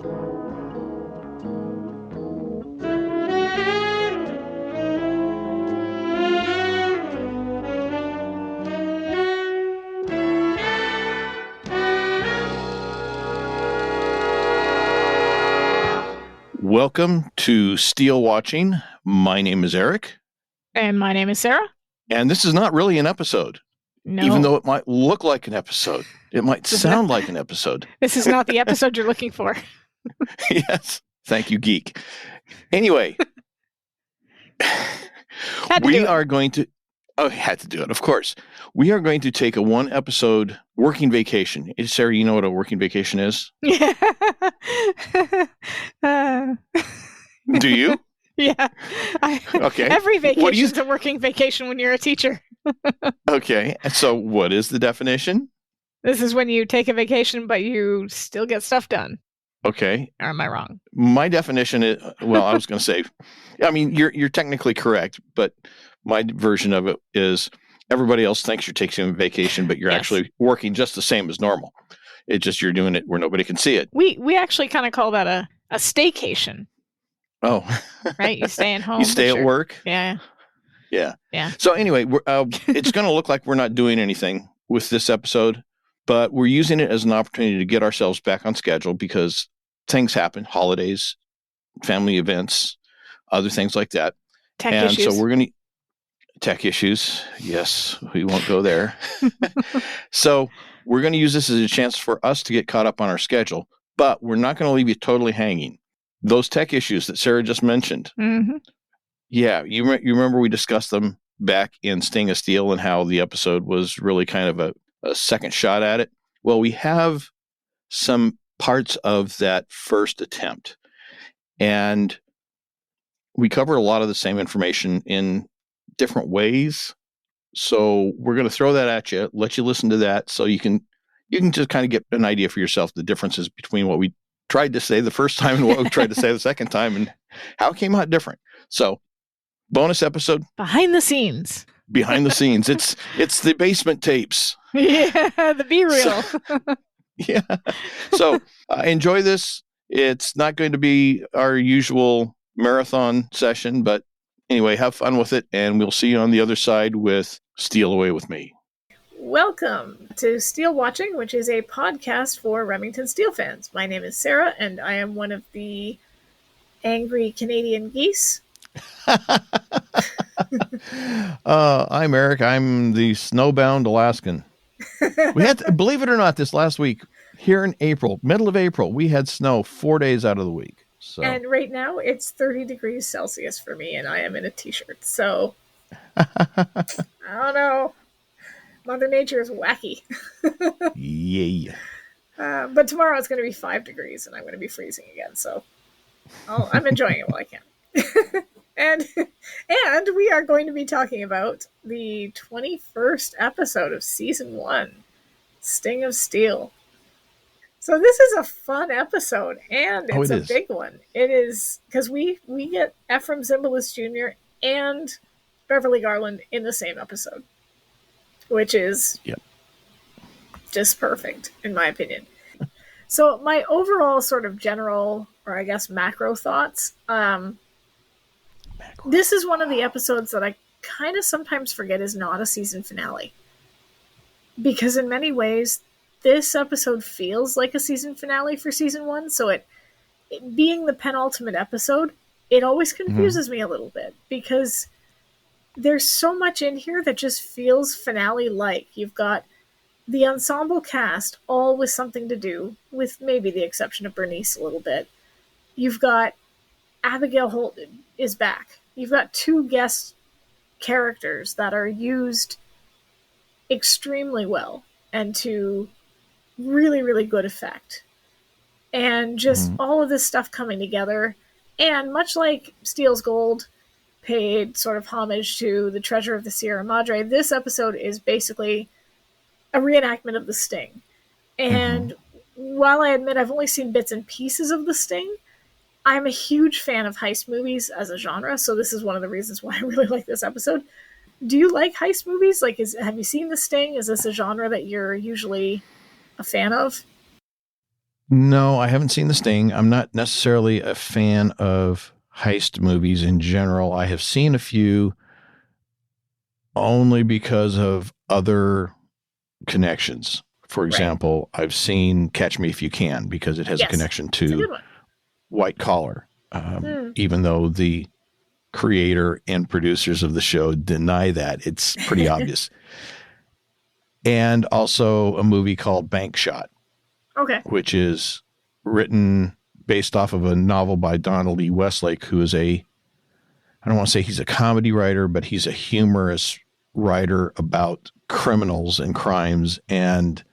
Welcome to Steele Watching. My name is Eric. And my name is Sarah. And this is not really an episode. No. Even though it might look like an episode. It might sound like an episode. This is not the episode you're looking for. Yes. Thank you, geek. Anyway, we are going to... Oh, had to do it, of course. We are going to take a one-episode working vacation. Sarah, you know what a working vacation is? Yeah. Do you? Yeah. Okay. Every vacation is a working vacation when you're a teacher. Okay. So what is the definition? This is when you take a vacation, but you still get stuff done. Okay. Or am I wrong? My definition is, well, I was going to say, I mean, you're technically correct, but my version of it is everybody else thinks you're taking a vacation, but you're actually working just the same as normal. It's just you're doing it where nobody can see it. We actually kind of call that a staycation. Oh. Right? You stay at home. You stay at work? Yeah. Yeah. Yeah. So anyway, it's going to look like we're not doing anything with this episode, but we're using it as an opportunity to get ourselves back on schedule because things happen, holidays, family events, other things like that. Tech issues. So we're going to... Tech issues. Yes, we won't go there. So we're going to use this as a chance for us to get caught up on our schedule, but we're not going to leave you totally hanging. Those tech issues that Sarah just mentioned. Mm-hmm. Yeah, you remember we discussed them back in Sting of Steele and how the episode was really kind of a second shot at it. Well, we have some parts of that first attempt, and we cover a lot of the same information in different ways. So we're going to throw that at you, let you listen to that so you can just kind of get an idea for yourself, the differences between what we tried to say the first time and what we tried to say the second time and how it came out different. So bonus episode. Behind the scenes. It's the basement tapes. Yeah, the B-reel. Yeah. So enjoy this. It's not going to be our usual marathon session, but anyway, have fun with it, and we'll see you on the other side with Steele Away with Me. Welcome to Steele Watching, which is a podcast for Remington Steele fans. My name is Sarah, and I am one of the angry Canadian geese. I'm Eric. I'm the snowbound Alaskan. We had, believe it or not, this last week, here in April, middle of April, we had snow 4 days out of the week. So. And right now it's 30 degrees Celsius for me, and I am in a t-shirt. So, I don't know. Mother Nature is wacky. Yeah. But tomorrow it's going to be 5 degrees, and I'm going to be freezing again. So, I'm enjoying it while I can. and we are going to be talking about the 21st episode of Season 1, Sting of Steele. So this is a fun episode, and it's a big one. It is, because we get Ephraim Zimbalist Jr. and Beverly Garland in the same episode, which is just perfect, in my opinion. So my overall sort of general, or I guess macro thoughts, this is one of the episodes that I kind of sometimes forget is not a season finale. Because in many ways, this episode feels like a season finale for season 1, so it being the penultimate episode, it always confuses me a little bit, because there's so much in here that just feels finale-like. You've got the ensemble cast, all with something to do, with maybe the exception of Bernice a little bit. You've got Abigail Holt is back. You've got 2 guest characters that are used extremely well and to really, really good effect. And just all of this stuff coming together. And much like Steele's Gold paid sort of homage to the Treasure of the Sierra Madre, this episode is basically a reenactment of The Sting. And while I admit I've only seen bits and pieces of The Sting, I'm a huge fan of heist movies as a genre, so this is one of the reasons why I really like this episode. Do you like heist movies? Like, have you seen The Sting? Is this a genre that you're usually a fan of? No, I haven't seen The Sting. I'm not necessarily a fan of heist movies in general. I have seen a few only because of other connections. For Right. example, I've seen Catch Me If You Can because it has a Yes. connection It's a to good one. White Collar, Hmm. even though the creator and producers of the show deny that. It's pretty obvious. And also a movie called Bank Shot, Okay. which is written based off of a novel by Donald E. Westlake, who is I don't want to say he's a comedy writer, but he's a humorous writer about criminals and crimes. And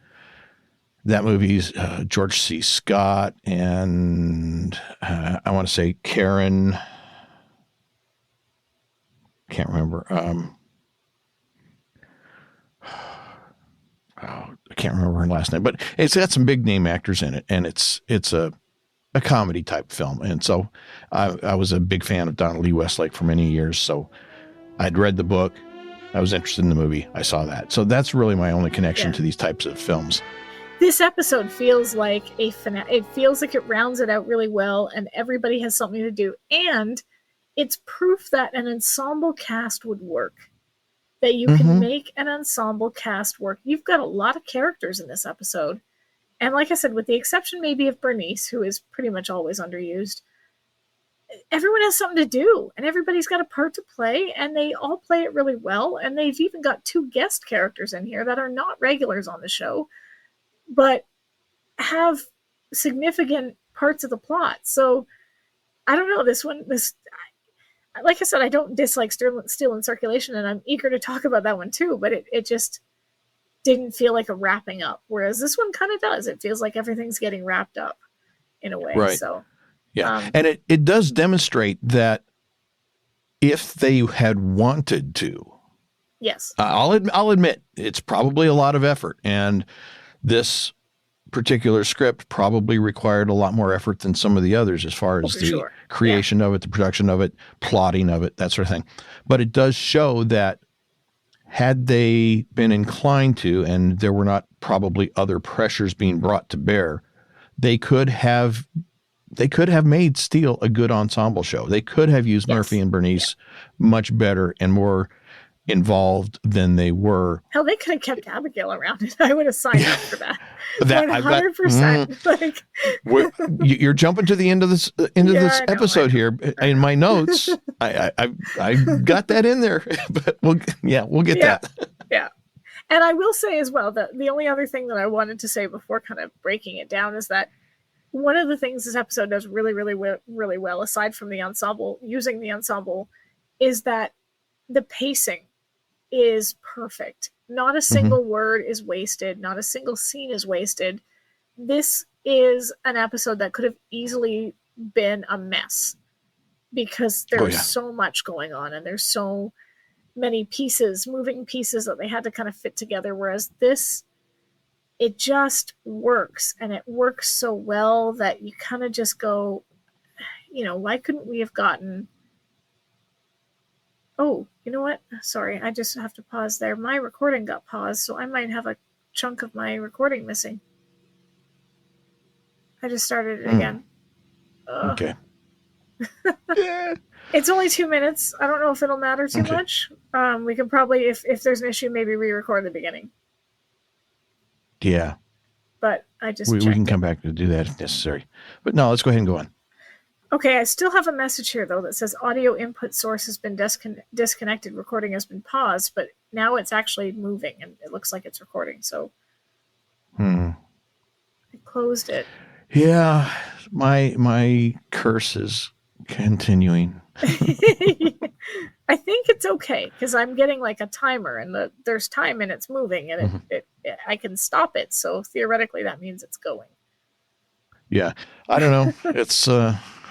that movie's George C. Scott and I want to say Karen, can't remember. I can't remember her last name, but it's got some big name actors in it, and it's a comedy type film. And so I was a big fan of Donald Lee Westlake for many years. So I'd read the book. I was interested in the movie. I saw that. So that's really my only connection to these types of films. This episode feels like a finale. It feels like it rounds it out really well, and everybody has something to do. And it's proof that an ensemble cast would work. That you can make an ensemble cast work. You've got a lot of characters in this episode. And like I said, with the exception maybe of Bernice, who is pretty much always underused, everyone has something to do, and everybody's got a part to play, and they all play it really well. And they've even got 2 guest characters in here that are not regulars on the show, but have significant parts of the plot. So I don't know, this like I said, I don't dislike Steel in Circulation, and I'm eager to talk about that one too, but it just didn't feel like a wrapping up, whereas this one kind of does. It feels like everything's getting wrapped up in a way. Right. So yeah. And it does demonstrate that if they had wanted to, yes, I'll admit it's probably a lot of effort, and this particular script probably required a lot more effort than some of the others as far as the creation of it, the production of it, plotting of it, that sort of thing. But it does show that had they been inclined to, and there were not probably other pressures being brought to bear, they could have made Steele a good ensemble show. They could have used Murphy and Bernice much better and more involved than they were. Hell, they could have kept Abigail around, and I would have signed up for that. 100%. Like, you're jumping to the end of this episode here. In my notes, I got that in there, but we'll get that. Yeah. And I will say as well that the only other thing that I wanted to say before kind of breaking it down is that one of the things this episode does really, really, really well, aside from the ensemble, using the ensemble, is that the pacing is perfect. Not a single word is wasted. Not a single scene is wasted. This is an episode that could have easily been a mess because there's so much going on, and there's so many moving pieces that they had to kind of fit together. Whereas this, it just works, and it works so well that you kind of just go, why couldn't we have gotten... Oh, you know what? Sorry, I just have to pause there. My recording got paused, so I might have a chunk of my recording missing. I just started it again. Okay. It's only 2 minutes. I don't know if it'll matter too much. We can probably, if there's an issue, maybe re-record the beginning. Yeah. But I just we can come back to do that if necessary. But no, let's go ahead and go on. Okay, I still have a message here, though, that says audio input source has been disconnected, recording has been paused, but now it's actually moving, and it looks like it's recording, so... I closed it. Yeah, my curse is continuing. I think it's okay, because I'm getting like a timer, and there's time, and it's moving, and I can stop it, so theoretically that means it's going. Yeah, I don't know. It's...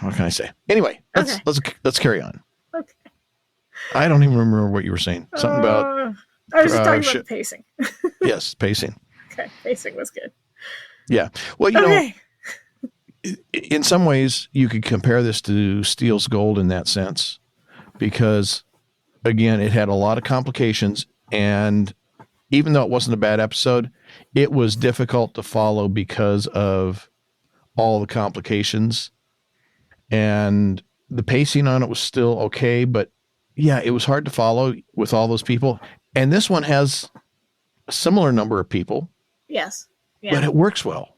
what can I say? Anyway, let's carry on. Okay. I don't even remember what you were saying. Something about... I was just talking about pacing. Yes, pacing. Okay, pacing was good. Yeah. Well, you know, in some ways, you could compare this to Steele's Gold in that sense, because, again, it had a lot of complications, and even though it wasn't a bad episode, it was difficult to follow because of all the complications, and the pacing on it was still okay, but yeah, it was hard to follow with all those people. And this one has a similar number of people. Yes. Yeah. But it works well.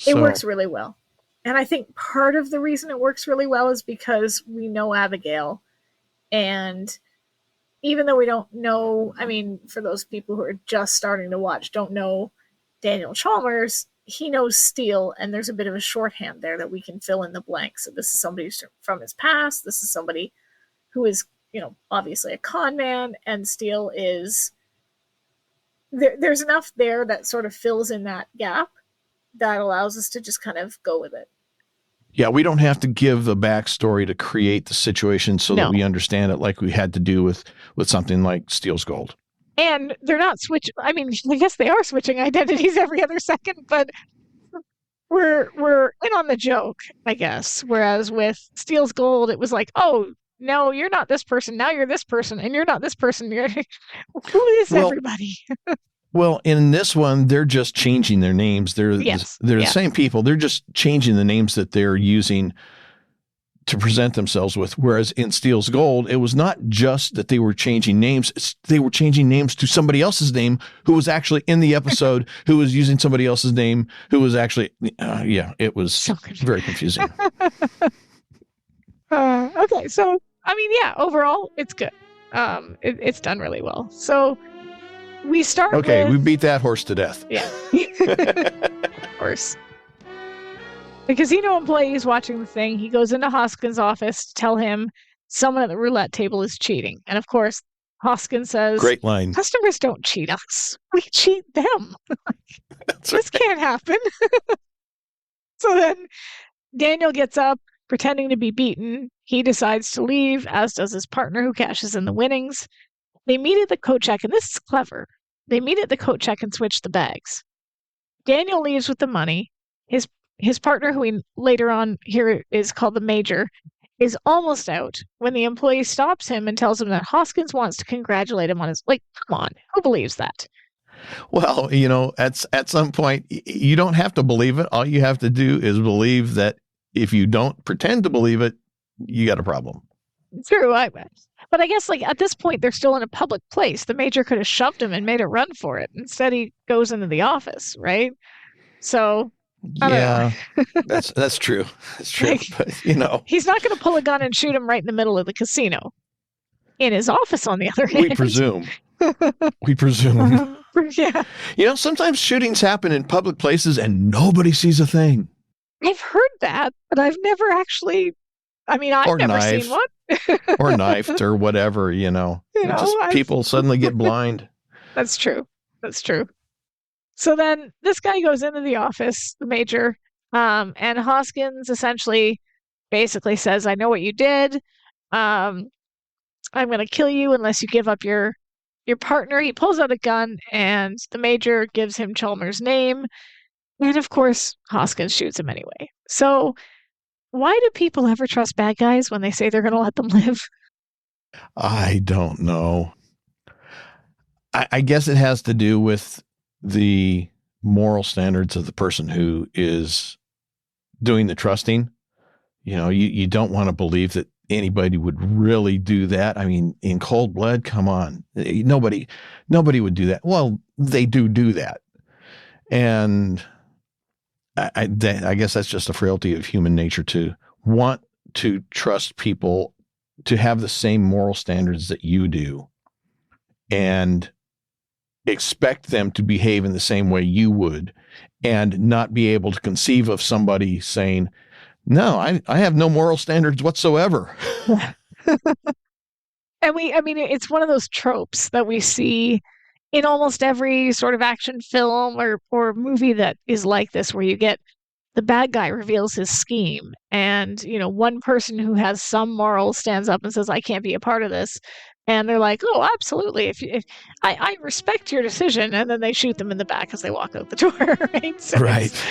It works really well. And I think part of the reason it works really well is because we know Abigail. And even though we don't know, I mean, for those people who are just starting to watch, don't know Daniel Chalmers, he knows Steele, and there's a bit of a shorthand there that we can fill in the blanks. So this is somebody from his past. This is somebody who is, obviously a con man, and Steele is... There's enough there that sort of fills in that gap that allows us to just kind of go with it. Yeah, we don't have to give the backstory to create the situation so that we understand it like we had to do with something like Steele's Gold. And they're not switching. I mean, I guess they are switching identities every other second, but we're in on the joke, I guess. Whereas with Steele's Gold, it was like, oh, no, you're not this person. Now you're this person, and you're not this person. Who is everybody? Well, in this one, they're just changing their names. They're the same people. They're just changing the names that they're using to present themselves with. Whereas in Steele's Gold, it was not just that they were changing names. They were changing names to somebody else's name who was actually in the episode, who was using somebody else's name, who was actually, it was so very confusing. Okay, so, I mean, overall, it's good. It's done really well. So we start we beat that horse to death. Yeah. Of course. The casino employee is watching the thing. He goes into Hoskins' office to tell him someone at the roulette table is cheating. And of course, Hoskins says, great line, customers don't cheat us. We cheat them. This can't happen. So then Daniel gets up, pretending to be beaten. He decides to leave, as does his partner, who cashes in the winnings. They meet at the coat check, and this is clever. They meet at the coat check and switch the bags. Daniel leaves with the money. His partner, who we later on here is called the Major, is almost out when the employee stops him and tells him that Hoskins wants to congratulate him on his... Like, come on, who believes that? Well, at some point, you don't have to believe it. All you have to do is believe that if you don't pretend to believe it, you got a problem. True, but I guess, like, at this point, they're still in a public place. The Major could have shoved him and made a run for it. Instead, he goes into the office, right? So, yeah, that's true. That's true. Like, but, he's not going to pull a gun and shoot him right in the middle of the casino. In his office, on the other hand. We presume. Yeah. Sometimes shootings happen in public places and nobody sees a thing. I've heard that, but I've never actually... I mean, I've never seen one. Or knifed or whatever, people suddenly get blind. That's true. So then this guy goes into the office, the Major, and Hoskins essentially basically says, I know what you did. I'm going to kill you unless you give up your partner. He pulls out a gun and the Major gives him Chalmers' name. And of course, Hoskins shoots him anyway. So why do people ever trust bad guys when they say they're going to let them live? I don't know. I guess it has to do with the moral standards of the person who is doing the trusting. You don't want to believe that anybody would really do that. I mean, in cold blood, come on. Nobody would do that. Well, they do that. And I guess that's just a frailty of human nature to want to trust people to have the same moral standards that you do and expect them to behave in the same way you would and not be able to conceive of somebody saying, no, I have no moral standards whatsoever. And it's one of those tropes that we see in almost every sort of action film or movie that is like this, where you get the bad guy reveals his scheme and, one person who has some moral stands up and says, I can't be a part of this. And they're like, oh, absolutely. If I respect your decision. And then they shoot them in the back as they walk out the door. Right. So right.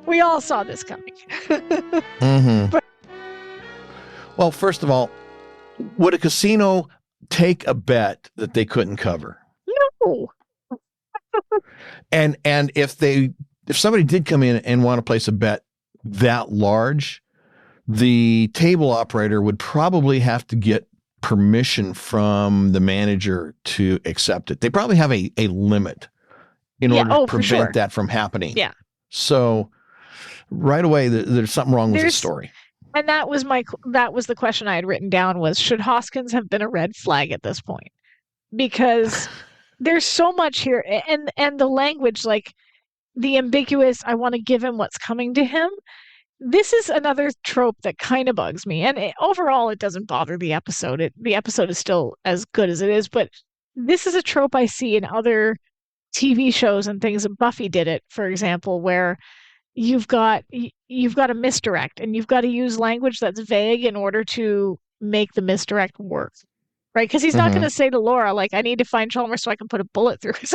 We all saw this coming. Mm-hmm. Well, first of all, would a casino take a bet that they couldn't cover? No. And if somebody did come in and want to place a bet that large, the table operator would probably have to get permission from the manager to accept it. They probably have a limit in order to prevent that from happening. Yeah. So right away, there's something wrong with the story. And that was the question I had written down was, should Hoskins have been a red flag at this point? Because there's so much here, and the language, like the ambiguous, I want to give him what's coming to him. This is another trope that kind of bugs me. And overall, it doesn't bother the episode. The episode is still as good as it is, but this is a trope I see in other TV shows and things. Buffy did it, for example, where you've got a misdirect and you've got to use language that's vague in order to make the misdirect work. Right? Because he's not going to say to Laura, like, I need to find Chalmers so I can put a bullet through his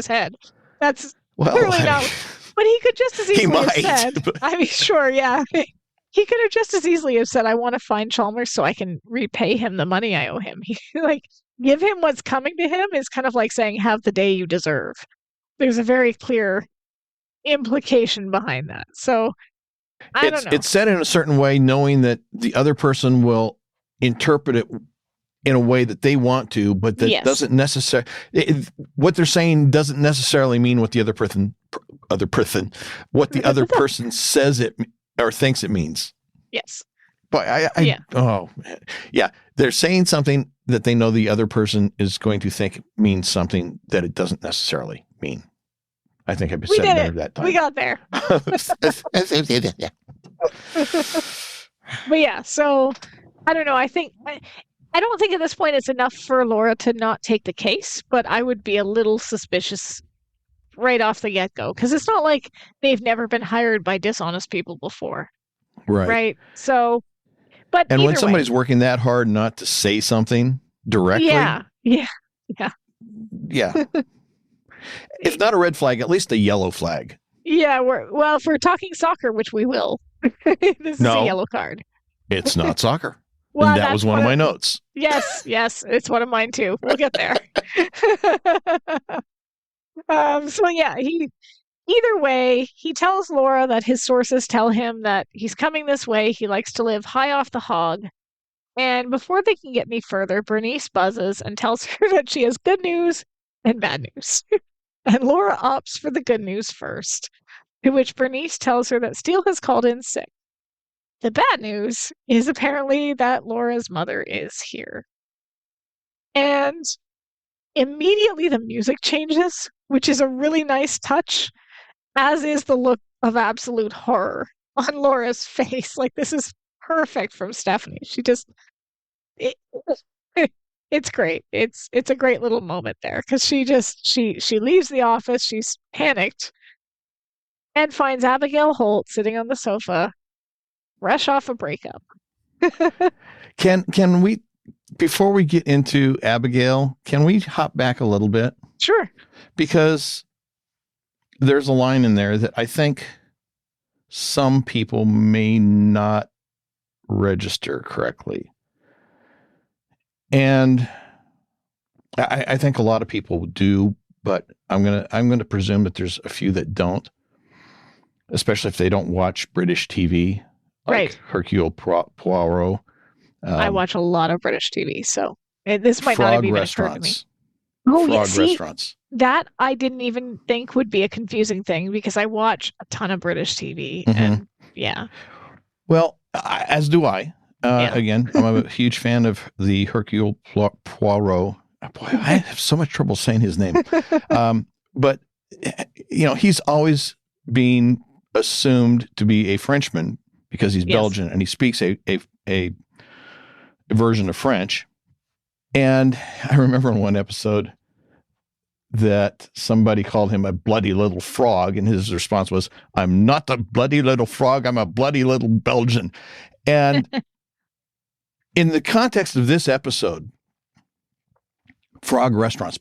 head. That's clearly not. But he could just as easily have said, I mean, sure, yeah. He could have just as easily have said, I want to find Chalmers so I can repay him the money I owe him. He, like, give him what's coming to him is kind of like saying, have the day you deserve. There's a very clear implication behind that. So, I don't know. It's said in a certain way, knowing that the other person will interpret it in a way that they want to, but that doesn't necessarily, what they're saying doesn't necessarily mean what the other person, what the other person says it or thinks it means. Yes. But they're saying something that they know the other person is going to think means something that it doesn't necessarily mean. I think I've said better that time. We got there. But yeah, so I don't know. I don't think at this point it's enough for Laura to not take the case, but I would be a little suspicious right off the get-go, because it's not like they've never been hired by dishonest people before. Right? So, but and when somebody's working that hard not to say something directly. Yeah. If not a red flag, at least a yellow flag. Yeah, if we're talking soccer, which we will, this is a yellow card. It's not soccer. Well, and that was one of my notes. Yes, it's one of mine too. We'll get there. So yeah, either way, he tells Laura that his sources tell him that he's coming this way. He likes to live high off the hog. And before they can get any further, Bernice buzzes and tells her that she has good news and bad news. And Laura opts for the good news first, to which Bernice tells her that Steele has called in sick. The bad news is apparently that Laura's mother is here. And immediately the music changes, which is a really nice touch, as is the look of absolute horror on Laura's face. Like, this is perfect from Stephanie. She just... It's great. It's a great little moment there, because she leaves the office, she's panicked, and finds Abigail Holt sitting on the sofa, fresh off a breakup. Can we, before we get into Abigail, can we hop back a little bit? Sure. Because there's a line in there that I think some people may not register correctly. And I think a lot of people do, but I'm gonna presume that there's a few that don't, especially if they don't watch British TV, like Hercule Poirot. I watch a lot of British TV, so this might not have even occurred to me. Oh, frog restaurants. That I didn't even think would be a confusing thing, because I watch a ton of British TV, and yeah. Well, as do I. Again, I'm a huge fan of the Hercule Poirot. Boy, I have so much trouble saying his name. But, he's always been assumed to be a Frenchman because he's Belgian and he speaks a version of French. And I remember in one episode that somebody called him a bloody little frog, and his response was, "I'm not a bloody little frog, I'm a bloody little Belgian." And in the context of this episode, frog restaurants,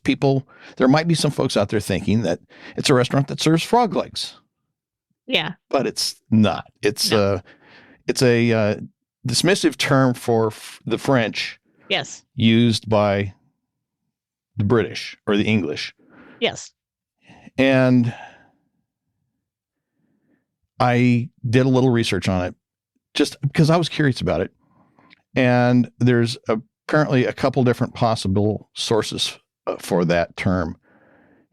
there might be some folks out there thinking that it's a restaurant that serves frog legs. Yeah. But it's not. It's a dismissive term for the French. Yes. Used by the British or the English. Yes. And I did a little research on it just because I was curious about it. And there's apparently a couple different possible sources for that term.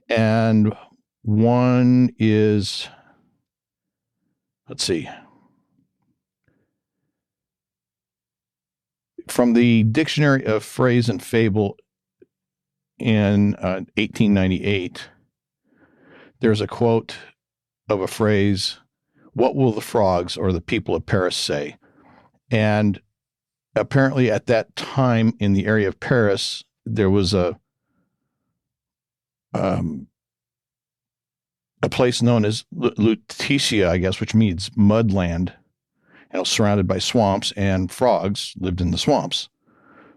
And one is, let's see, from the Dictionary of Phrase and Fable in 1898, there's a quote of a phrase, "What will the frogs or the people of Paris say?" And apparently at that time in the area of Paris, there was a place known as Lutetia, I guess, which means mudland, and it was surrounded by swamps, and frogs lived in the swamps.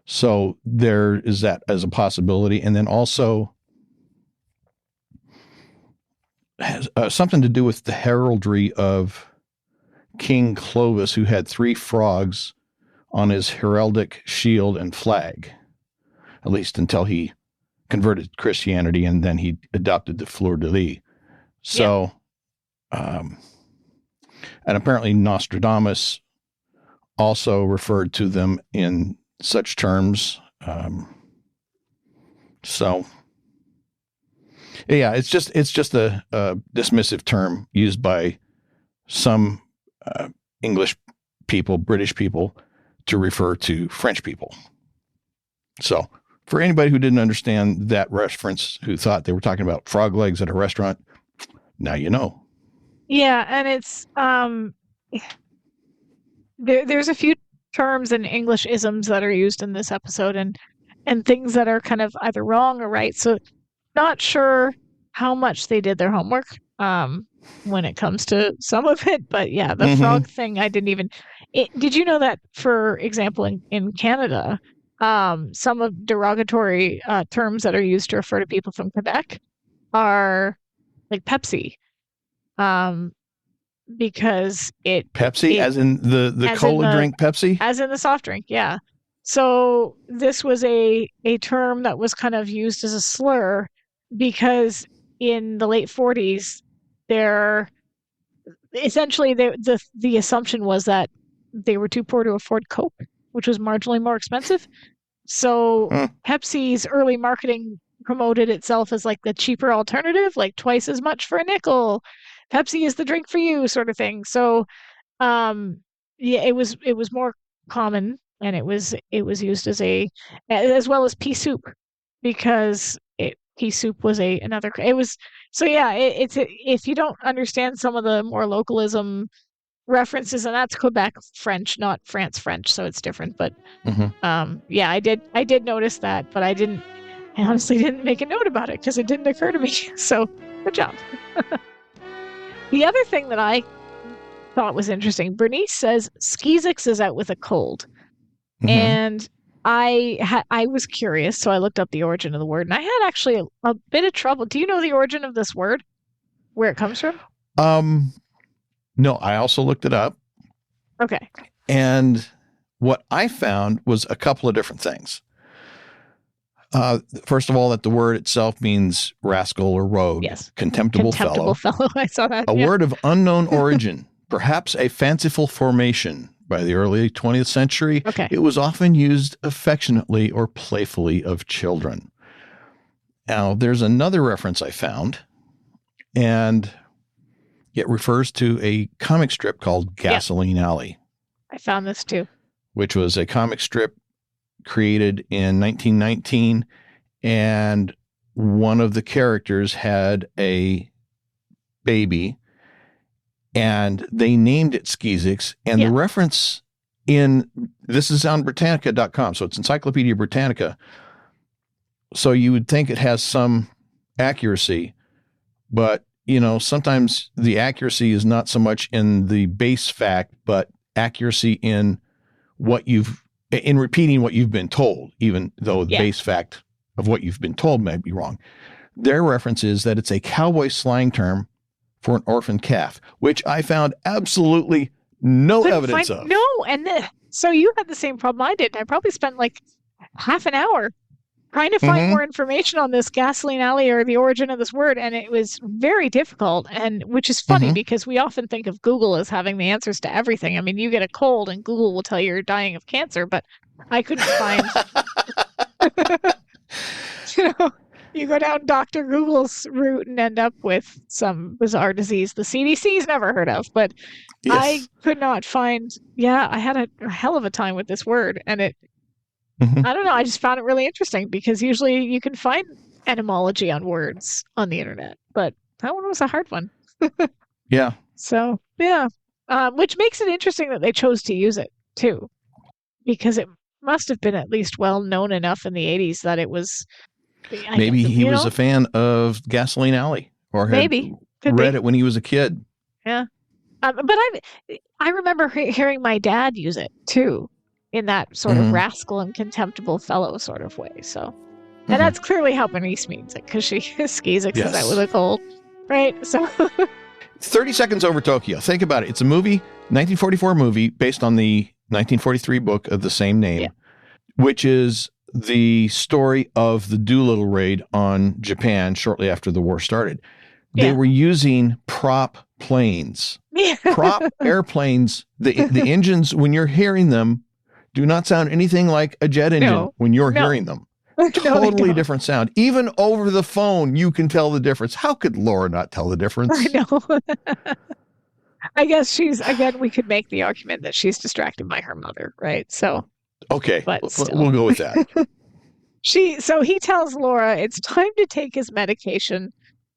So there is that as a possibility. And then also has something to do with the heraldry of King Clovis, who had 3 frogs on his heraldic shield and flag, at least until he converted to Christianity, and then he adopted the fleur-de-lis. So, and apparently Nostradamus also referred to them in such terms. So, yeah, it's just a dismissive term used by some English people, British people, to refer to French people. So, for anybody who didn't understand that reference, who thought they were talking about frog legs at a restaurant, now you know. Yeah, and it's there's a few terms and English isms that are used in this episode, and things that are kind of either wrong or right. So not sure how much they did their homework when it comes to some of it, but yeah, the frog thing I didn't even. Did you know that, for example, in Canada, some of derogatory terms that are used to refer to people from Quebec are like Pepsi, because Pepsi, as in the cola drink Pepsi, as in the soft drink, yeah. So this was a term that was kind of used as a slur because in the late 40s, essentially the assumption was that they were too poor to afford Coke, which was marginally more expensive. So Pepsi's early marketing promoted itself as like the cheaper alternative, like twice as much for a nickel. Pepsi is the drink for you, sort of thing. So, yeah, it was more common, and it was used as well as pea soup, because pea soup was another. It was, so yeah. If you don't understand some of the more localism references, and that's Quebec French, not France French, so it's different. But yeah, I did notice that, but I honestly didn't make a note about it because it didn't occur to me. So good job. The other thing that I thought was interesting, Bernice says Skeezix is out with a cold, and I was curious, so I looked up the origin of the word, and I had actually a bit of trouble. Do you know the origin of this word, where it comes from? No, I also looked it up. Okay. And what I found was a couple of different things. First of all, that the word itself means rascal or rogue. Yes. Contemptible fellow. I saw that. A word of unknown origin, perhaps a fanciful formation. By the early 20th century, it was often used affectionately or playfully of children. Now, there's another reference I found, and it refers to a comic strip called Gasoline Alley. I found this too. Which was a comic strip created in 1919, and one of the characters had a baby, and they named it Skeezix, and the reference this is on Britannica.com, so it's Encyclopedia Britannica, so you would think it has some accuracy, but sometimes the accuracy is not so much in the base fact, but accuracy in repeating what you've been told, even though the base fact of what you've been told may be wrong. Their reference is that it's a cowboy slang term for an orphan calf, which I found absolutely no evidence of. No, and so you had the same problem I did. I probably spent like half an hour trying to find more information on this gasoline alley or the origin of this word, and it was very difficult. And which is funny because we often think of Google as having the answers to everything. I mean, you get a cold and Google will tell you you're dying of cancer, but I couldn't find. You go down Dr. Google's route and end up with some bizarre disease the CDC's never heard of. But yes. I could not find. Yeah, I had a hell of a time with this word, and it. I don't know. I just found it really interesting because usually you can find etymology on words on the internet, but that one was a hard one. Yeah. So, yeah. Which makes it interesting that they chose to use it, too, because it must have been at least well known enough in the 80s that it was... Maybe he was a fan of Gasoline Alley or had read it when he was a kid. Yeah. But I remember hearing my dad use it, too. In that sort of rascal and contemptible fellow sort of way. So, and that's clearly how Bernice means it because she skis it because that was a cold, right? So, 30 Seconds Over Tokyo. Think about it. It's a movie, 1944 movie based on the 1943 book of the same name, which is the story of the Doolittle raid on Japan shortly after the war started. They were using prop planes, prop airplanes. The engines, when you're hearing them, do not sound anything like a jet engine when you're hearing them. Totally different sound. Even over the phone, you can tell the difference. How could Laura not tell the difference? I know. I guess we could make the argument that she's distracted by her mother, right? So, okay, but we'll go with that. So he tells Laura it's time to take his medication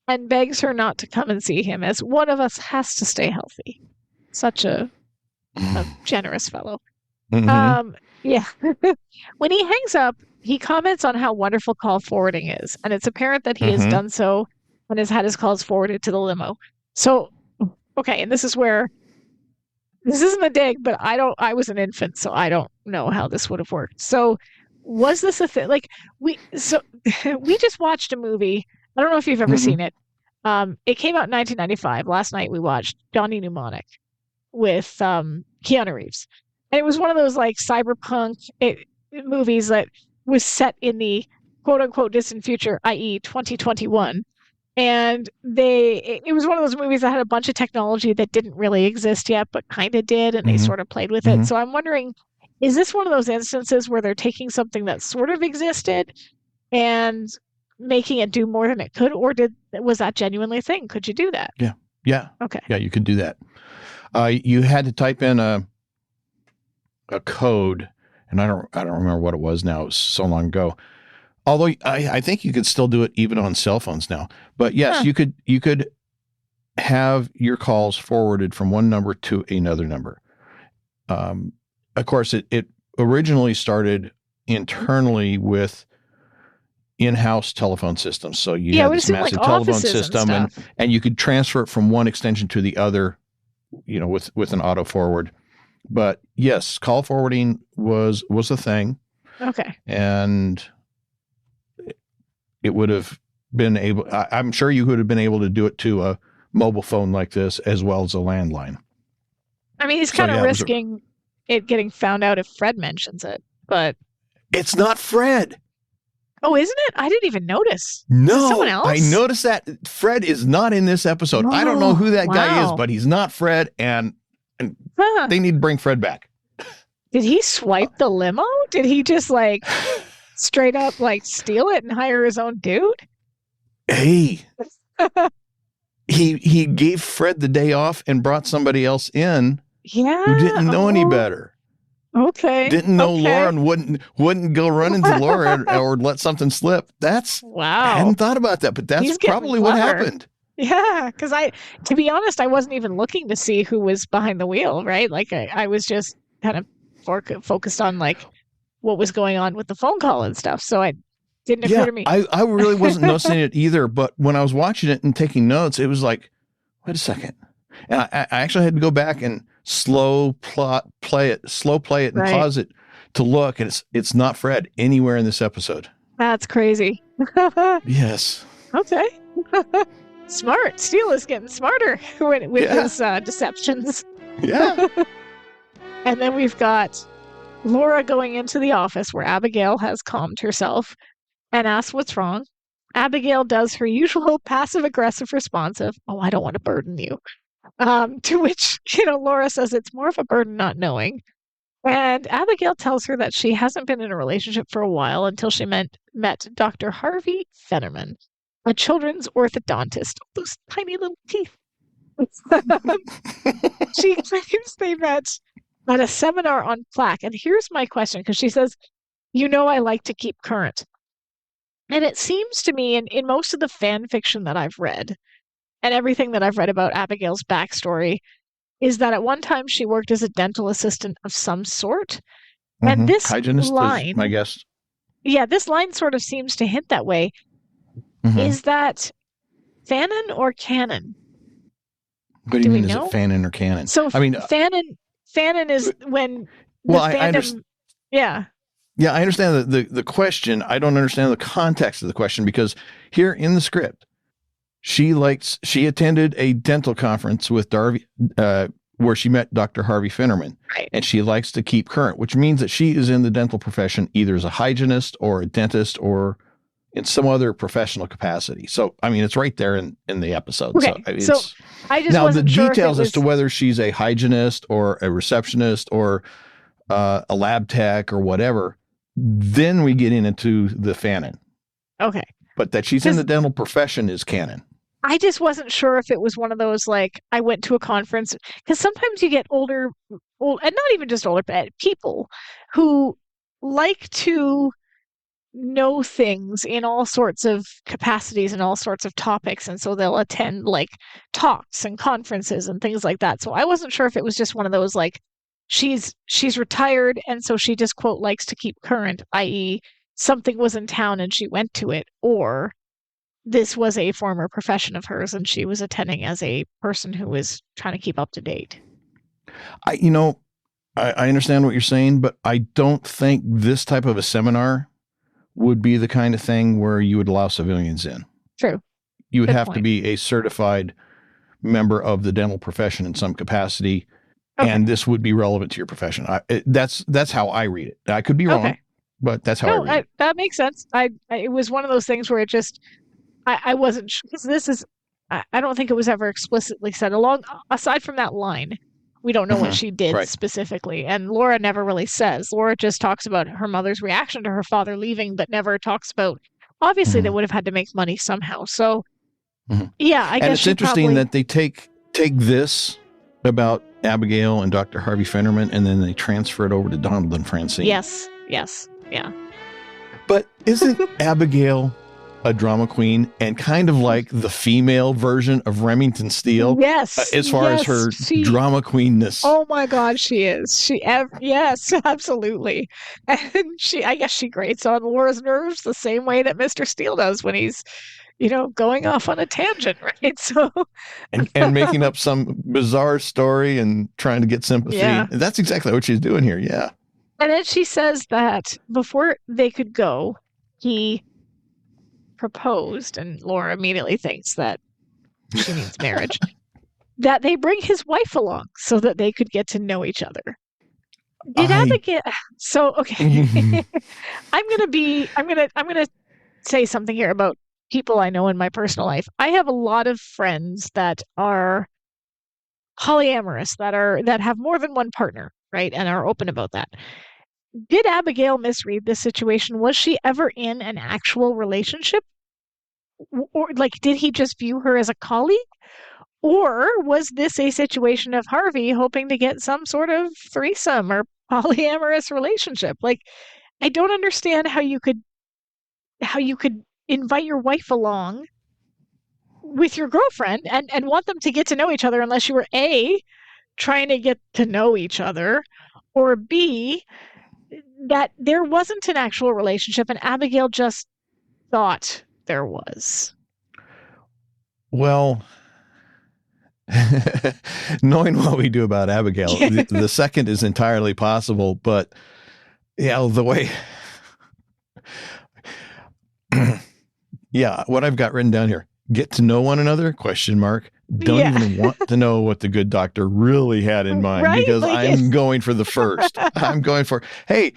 and begs her not to come and see him as one of us has to stay healthy. Such a generous fellow. When he hangs up, he comments on how wonderful call forwarding is, and it's apparent that he has done so and has had his calls forwarded to the limo. So, okay, and this isn't a dig, but I was an infant, so I don't know how this would have worked. So, was this a thing? Like we just watched a movie. I don't know if you've ever seen it. It came out in 1995. Last night we watched Johnny Mnemonic with Keanu Reeves. And it was one of those like cyberpunk movies that was set in the quote unquote distant future, i.e. 2021. And it was one of those movies that had a bunch of technology that didn't really exist yet, but kind of did. And they sort of played with it. So I'm wondering, is this one of those instances where they're taking something that sort of existed and making it do more than it could? Or was that genuinely a thing? Could you do that? Yeah. Yeah. Okay. Yeah, you could do that. You had to type in a code, and I don't remember what it was now. It was so long ago. Although I think you could still do it even on cell phones now. But yes, you could have your calls forwarded from one number to another number. Of course, it originally started internally with in-house telephone systems. So you had this massive telephone system, and you could transfer it from one extension to the other, with an auto forward. But yes, call forwarding was a thing. Okay. And it would have been able, I'm sure you would have been able to do it to a mobile phone like this as well as a landline. I mean, he's kind of risking it getting found out if Fred mentions it, but. It's not Fred. Oh, isn't it? I didn't even notice. No, someone else? I noticed that Fred is not in this episode. I don't know who that guy is, but he's not Fred, and they need to bring Fred back. Did he swipe the limo? Did he just straight up steal it and hire his own dude? Hey, he gave Fred the day off and brought somebody else in who didn't know any better. Okay. Didn't know Laura and wouldn't go run into Laura or let something slip. Wow. I hadn't thought about that, but that's probably what happened. Yeah, because to be honest, I wasn't even looking to see who was behind the wheel, right? Like I was just kind of focused on what was going on with the phone call and stuff. So it didn't occur to me. I really wasn't noticing it either, but when I was watching it and taking notes, it was like, wait a second. And I actually had to go back and slow play it and pause it to look, and it's not Fred anywhere in this episode. That's crazy. Yes. Okay. Smart. Steele is getting smarter with his deceptions. Yeah. And then we've got Laura going into the office where Abigail has calmed herself, and asks what's wrong. Abigail does her usual passive-aggressive response of, "Oh, I don't want to burden you." To which, Laura says it's more of a burden not knowing. And Abigail tells her that she hasn't been in a relationship for a while until she met Dr. Harvey Fennerman, a children's orthodontist. Those tiny little teeth. She claims they met at a seminar on plaque. And here's my question, because she says, I like to keep current. And it seems to me in most of the fan fiction that I've read and everything that I've read about Abigail's backstory is that at one time she worked as a dental assistant of some sort. And this hygienist line, is my guess. Yeah, this line sort of seems to hint that way. Is that fanon or canon? What do you mean? Is it fanon or canon? So I mean, fanon is when I understand. Yeah. Yeah, I understand the question. I don't understand the context of the question, because here in the script, she attended a dental conference with Darby, where she met Dr. Harvey Fennerman, right. And she likes to keep current, which means that she is in the dental profession, either as a hygienist or a dentist or in some other professional capacity. So, I mean, it's right there in the episode. Okay. So I just now wasn't the sure details as to whether she's a hygienist or a receptionist or a lab tech or whatever, then we get into the fanon. Okay. But that she's in the dental profession is canon. I just wasn't sure if it was one of those, like, I went to a conference, because sometimes you get old, and not even just older, but people who like to know things in all sorts of capacities and all sorts of topics. And so they'll attend like talks and conferences and things like that. So I wasn't sure if it was just one of those, like, she's retired and so she just, quote, likes to keep current, i.e. something was in town and she went to it, or this was a former profession of hers and she was attending as a person who was trying to keep up to date. I understand what you're saying, but I don't think this type of a seminar would be the kind of thing where you would allow civilians in. True. You would have to be a certified member of the dental profession in some capacity, and this would be relevant to your profession. That's how I read it. I could be wrong, but that's how I read it. That makes sense. It was one of those things where it just, I wasn't sure, because this is, I don't think it was ever explicitly said aside from that line. We don't know what she did specifically. And Laura never really says. Laura just talks about her mother's reaction to her father leaving, but never talks about, obviously they would have had to make money somehow. So yeah, I guess. And it's interesting that they take this about Abigail and Dr. Harvey Fennerman, and then they transfer it over to Donald and Francine. Yes. Yeah. But isn't Abigail a drama queen and kind of like the female version of Remington Steele? Yes. As far as her drama queenness. Oh my God, she is. Yes, absolutely. And I guess she grates on Laura's nerves the same way that Mr. Steele does when he's, going off on a tangent, right? So and making up some bizarre story and trying to get sympathy. Yeah. That's exactly what she's doing here. Yeah. And then she says that before they could go, he proposed, and Laura immediately thinks that she means marriage, that they bring his wife along so that they could get to know each other. Did Abigail? So, okay. I'm gonna say something here about people I know in my personal life. I have a lot of friends that are polyamorous, that have more than one partner, right? And are open about that. Did Abigail misread this situation? Was she ever in an actual relationship? Or, like, did he just view her as a colleague? Or was this a situation of Harvey hoping to get some sort of threesome or polyamorous relationship? Like, I don't understand how you could invite your wife along with your girlfriend and want them to get to know each other unless you were A, trying to get to know each other, or B, that there wasn't an actual relationship and Abigail just thought there was. Well, knowing what we do about Abigail, the second is entirely possible, but the way what I've got written down here, get to know one another, ? don't even want to know what the good doctor really had in mind, Right? because Like I'm going for the first. I'm going for, hey,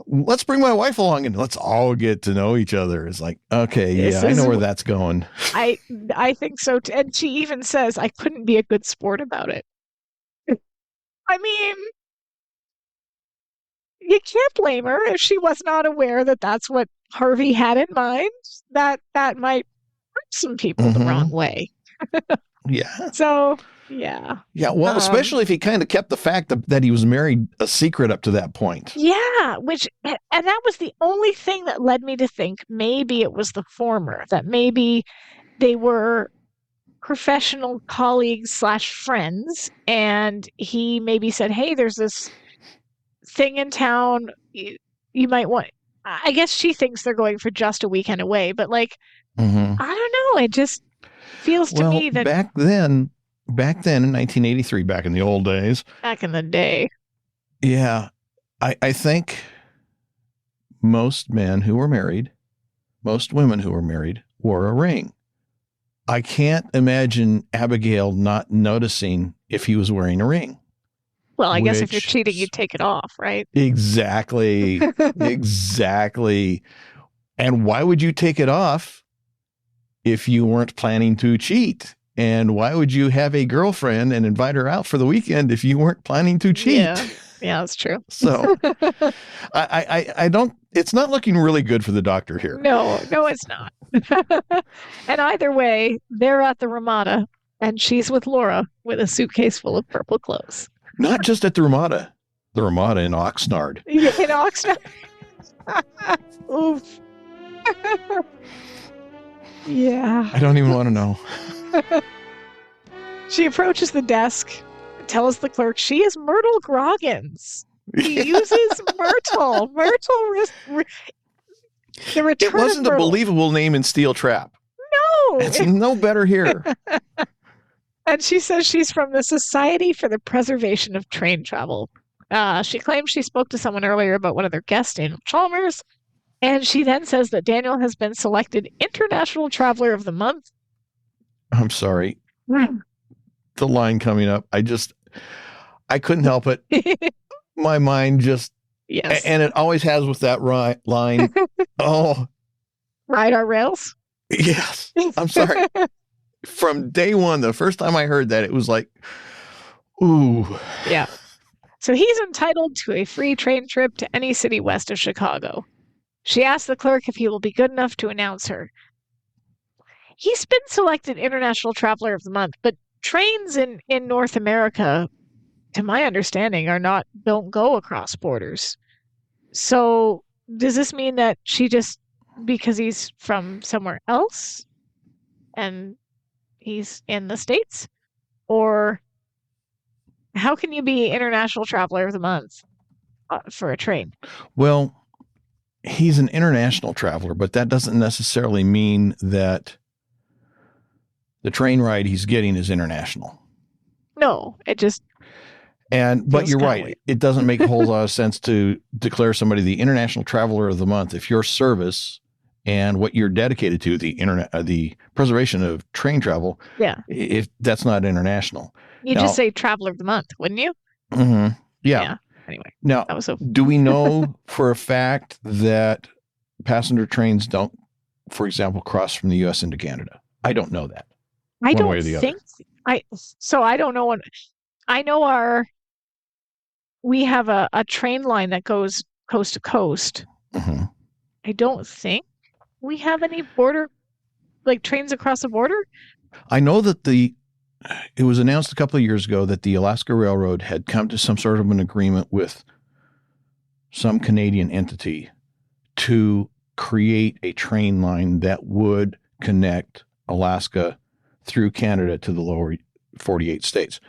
let's bring my wife along and let's all get to know each other. It's like, okay, this yeah, I is know where that's going. I think so too. And she even says I couldn't be a good sport about it. I mean, you can't blame her if she was not aware that that's what Harvey had in mind. That might hurt some people the wrong way. Yeah. So yeah. Yeah. Well, especially if he kind of kept the fact that he was married a secret up to that point. Yeah, and that was the only thing that led me to think maybe it was the former, that maybe they were professional colleagues / friends, and he maybe said, hey, there's this thing in town, you might want. I guess she thinks they're going for just a weekend away, but like, I don't know, it just feels to me that back then in 1983, back in the old days, back in the day, yeah, I think most men who were married, most women who were married, wore a ring. I can't imagine Abigail not noticing if he was wearing a ring. well, I guess if you're cheating, you'd take it off, right? Exactly. Exactly. And why would you take it off if you weren't planning to cheat? And why would you have a girlfriend and invite her out for the weekend if you weren't planning to cheat? Yeah, that's true. So I don't, it's not looking really good for the doctor here. No, it's not. And either way, they're at the Ramada, and she's with Laura with a suitcase full of purple clothes. Not just at the Ramada in Oxnard. In Oxnard? Oof. Yeah. I don't even want to know. She approaches the desk, tells the clerk she is Myrtle Groggins. He uses Myrtle. The return It wasn't of a Myrtle. believable name in Steel Trap. No. It's no better here. And she says she's from the Society for the Preservation of Train Travel. She claims she spoke to someone earlier about one of their guests, Daniel Chalmers. And she then says that Daniel has been selected International Traveler of the Month. I'm sorry. The line coming up, I couldn't help it. My mind just, yes. And it always has with that line. Oh. Ride our rails? Yes. I'm sorry. From day one, the first time I heard that, it was like, ooh. Yeah. So he's entitled to a free train trip to any city west of Chicago. She asks the clerk if he will be good enough to announce her. He's been selected International Traveler of the Month, but trains in North America, to my understanding, don't go across borders. So does this mean that she just, because he's from somewhere else and he's in the States? Or how can you be International Traveler of the Month for a train? Well, he's an international traveler, but that doesn't necessarily mean that the train ride he's getting is international. No, it just... But you're right. Weird. It doesn't make a whole lot of sense to declare somebody the International Traveler of the Month if your service and what you're dedicated to, the preservation of train travel, if that's not international. You'd just say Traveler of the Month, wouldn't you? Mm-hmm. Yeah. Anyway. Now, that was do we know for a fact that passenger trains don't, for example, cross from the U.S. into Canada? I don't know that. I don't think. I don't know what. I know we have a train line that goes coast to coast. Mm-hmm. I don't think we have any border, like trains across the border. I know that it was announced a couple of years ago that the Alaska Railroad had come to some sort of an agreement with some Canadian entity to create a train line that would connect Alaska through Canada to the lower 48 states.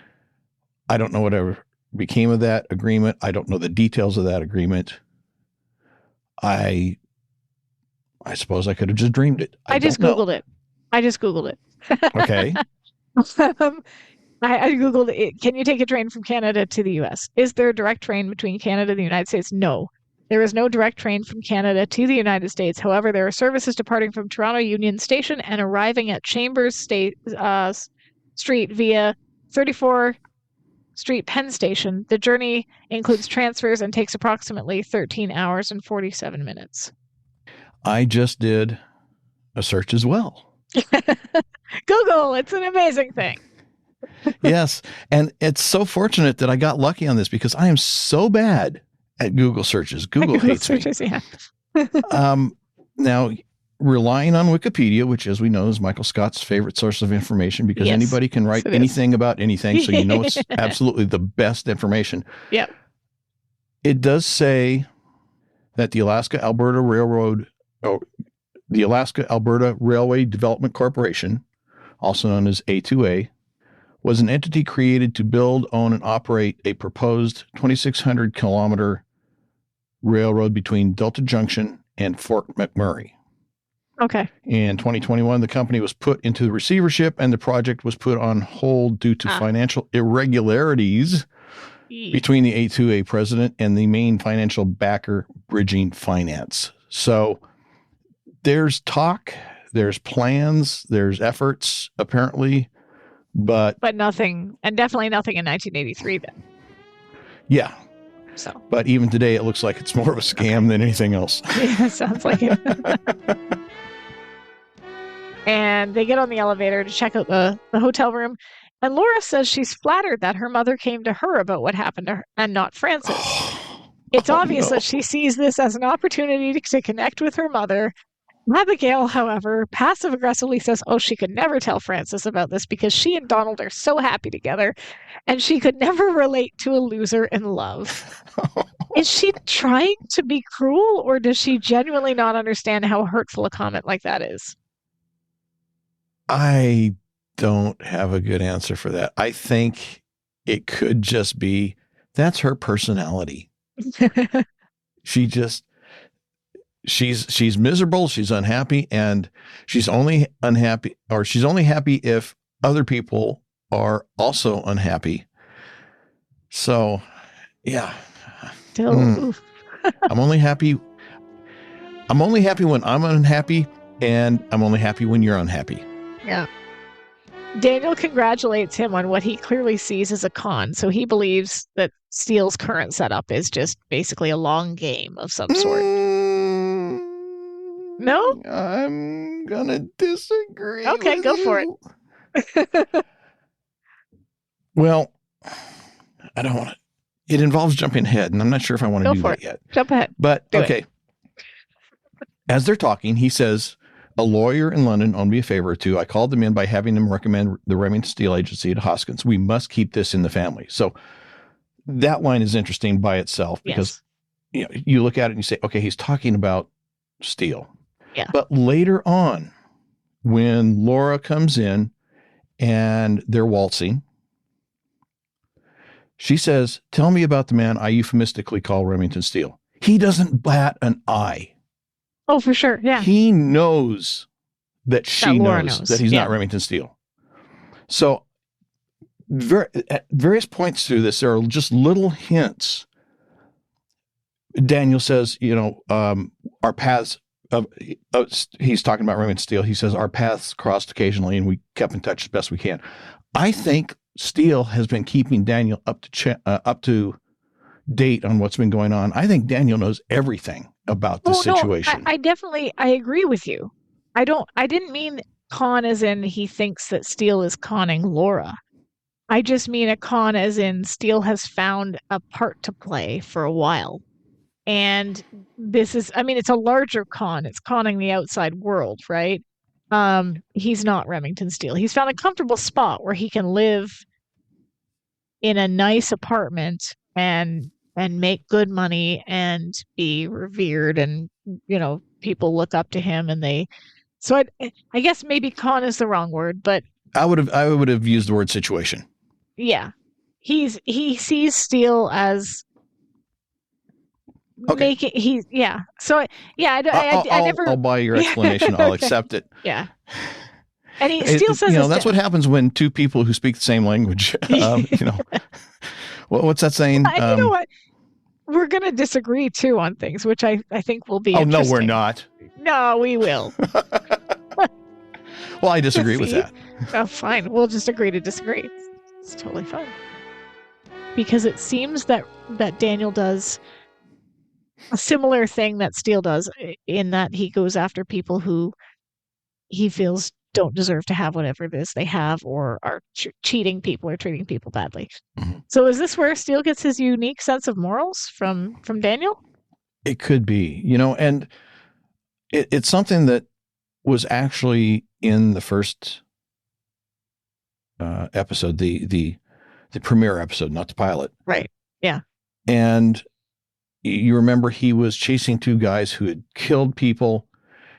I don't know whatever became of that agreement. I don't know the details of that agreement. I suppose I could have just dreamed it. I just Googled it. Okay. I Googled it. Can you take a train from Canada to the U.S.? Is there a direct train between Canada and the United States? No. There is no direct train from Canada to the United States. However, there are services departing from Toronto Union Station and arriving at Chambers Street via 34 Street Penn Station. The journey includes transfers and takes approximately 13 hours and 47 minutes. I just did a search as well. Google, it's an amazing thing. Yes. And it's so fortunate that I got lucky on this because I am so bad at Google searches. Google hates searches, me. Yeah. Now, relying on Wikipedia, which, as we know, is Michael Scott's favorite source of information because anybody can write anything about anything. So you know it's absolutely the best information. Yep. It does say that the Alaska-Alberta Railway Development Corporation, also known as A2A, was an entity created to build, own, and operate a proposed 2,600-kilometer railroad between Delta Junction and Fort McMurray. Okay. In 2021, the company was put into receivership and the project was put on hold due to financial irregularities between the A2A president and the main financial backer, Bridging Finance. So there's talk, there's plans, there's efforts, apparently, but nothing, and definitely nothing in 1983 then. Yeah. So. But even today, it looks like it's more of a scam than anything else. Yeah, sounds like it. And they get on the elevator to check out the hotel room. And Laura says she's flattered that her mother came to her about what happened to her and not Francis. It's obvious that she sees this as an opportunity to connect with her mother. Abigail, however, passive-aggressively says, she could never tell Francis about this because she and Donald are so happy together, and she could never relate to a loser in love. Is she trying to be cruel, or does she genuinely not understand how hurtful a comment like that is? I don't have a good answer for that. I think it could just be that's her personality. She's miserable, she's unhappy, and she's only happy if other people are also unhappy. So, yeah. I'm only happy when I'm unhappy, and I'm only happy when you're unhappy. Yeah. Daniel congratulates him on what he clearly sees as a con. So he believes that Steele's current setup is just basically a long game of some sort. No? I'm gonna disagree. Okay, go for it. Well, I don't want to. It involves jumping ahead, and I'm not sure if I want to do that yet. Jump ahead. But okay. As they're talking, he says, a lawyer in London owed me a favor or two. I called them in by having them recommend the Remington Steele Agency to Hoskins. We must keep this in the family. So that line is interesting by itself because you look at it and you say, okay, he's talking about Steele. Yeah. But later on, when Laura comes in and they're waltzing, she says, tell me about the man I euphemistically call Remington Steele. He doesn't bat an eye. Oh, for sure. Yeah. He knows that she knows that he's not Remington Steele. So at various points through this, there are just little hints. Daniel says, our paths he's talking about Remington Steele. He says our paths crossed occasionally and we kept in touch as best we can. I think Steele has been keeping Daniel up to date on what's been going on. I think Daniel knows everything about this situation. No, I agree with you. I didn't mean con as in he thinks that Steele is conning Laura. I just mean a con as in Steele has found a part to play for a while. And this is, it's a larger con. It's conning the outside world, right? He's not Remington Steele. He's found a comfortable spot where he can live in a nice apartment and make good money and be revered, and people look up to him, and I guess maybe con is the wrong word, but I would have used the word situation. Yeah. He sees Steele as making So I'll buy your explanation. I'll accept it. Yeah. And Steele says that's what happens when two people who speak the same language, what's that saying? You know what? We're going to disagree too on things, which I think will be interesting. No, we're not. No, we will. Well, I disagree with See? that. Oh, fine. We'll just agree to disagree. It's totally fine. Because it seems that Daniel does a similar thing that Steele does, in that he goes after people who he feels don't deserve to have whatever it is they have, or are cheating people or treating people badly. Mm-hmm. So is this where Steele gets his unique sense of morals from Daniel? It could be, and it's something that was actually in the first episode, the premiere episode, not the pilot. Right. Yeah. And you remember he was chasing two guys who had killed people,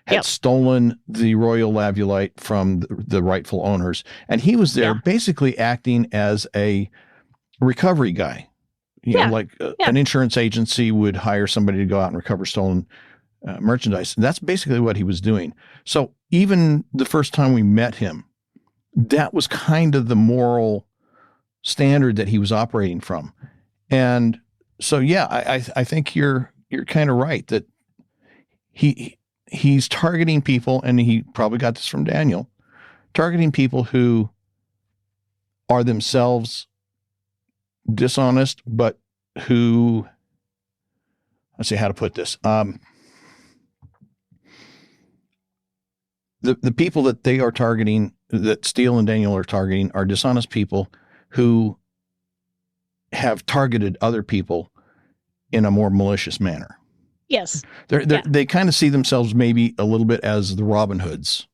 had stolen the royal labulite from the rightful owners. And he was there basically acting as a recovery guy. Like an insurance agency would hire somebody to go out and recover stolen merchandise. And that's basically what he was doing. So even the first time we met him, that was kind of the moral standard that he was operating from. And so, I think you're kind of right that he's targeting people, and he probably got this from Daniel, targeting people who are themselves dishonest, but who, let's see how to put this. The people that they are targeting, that Steele and Daniel are targeting, are dishonest people who have targeted other people in a more malicious manner. Yes. They kind of see themselves maybe a little bit as the Robin Hoods.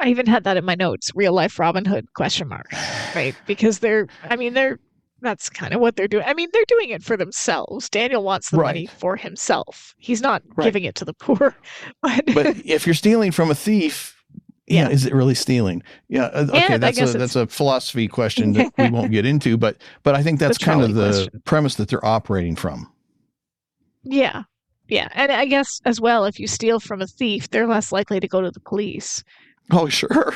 I even had that in my notes, real life Robin Hood ? Right? Because that's kind of what they're doing. I mean, they're doing it for themselves. Daniel wants the money for himself. He's not giving it to the poor. But if you're stealing from a thief, is it really stealing? Yeah. Okay. That's a philosophy question that we won't get into, but I think that's kind of the premise that they're operating from. Yeah. Yeah. And I guess as well, if you steal from a thief, they're less likely to go to the police. Oh, sure.